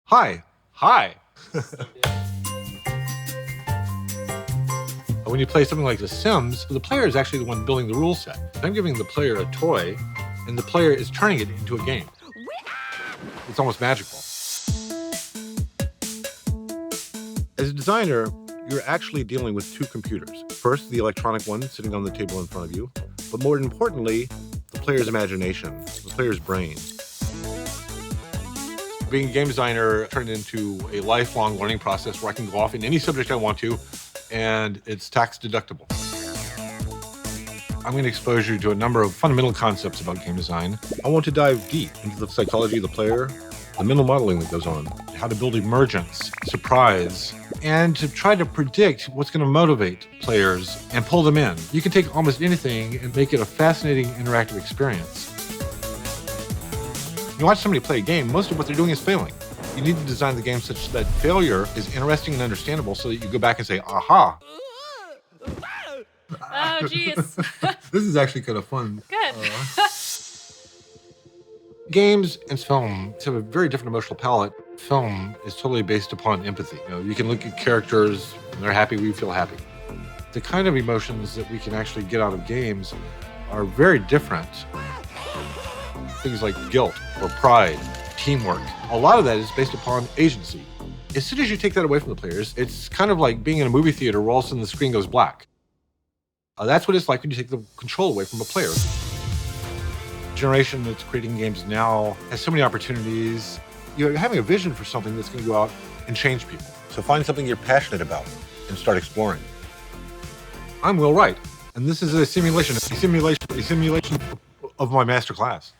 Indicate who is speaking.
Speaker 1: Hi. Hi. When you play something like The Sims, the player is actually the one building the rule set. I'm giving the player a toy, and the player is turning it into a game. It's almost magical. As a designer, you're actually dealing with two computers. First, the electronic one sitting on the table in front of you, but more importantly, the player's imagination, the player's brain. Being a game designer turned into a lifelong learning process where I can go off in any subject I want to, and it's tax deductible. I'm going to expose you to a number of fundamental concepts about game design. I want to dive deep into the psychology of the player, the mental modeling that goes on, how to build emergence, surprise, and to try to predict what's going to motivate players and pull them in. You can take almost anything and make it a fascinating interactive experience. When you watch somebody play a game, most of what they're doing is failing. You need to design the game such that failure is interesting and understandable so that you go back and say, aha.
Speaker 2: Oh, geez.
Speaker 1: This is actually kind of fun.
Speaker 2: Good.
Speaker 1: Games and film have a very different emotional palette. Film is totally based upon empathy. You can look at characters, and they're happy, we feel happy. The kind of emotions that we can actually get out of games are very different. Things like guilt or pride, teamwork. A lot of that is based upon agency. As soon as you take that away from the players, it's kind of like being in a movie theater where all of a sudden the screen goes black. That's what it's like when you take the control away from a player. The generation that's creating games now has so many opportunities. You're having a vision for something that's going to go out and change people. So find something you're passionate about and start exploring. I'm Wright, and this is a simulation of my MasterClass.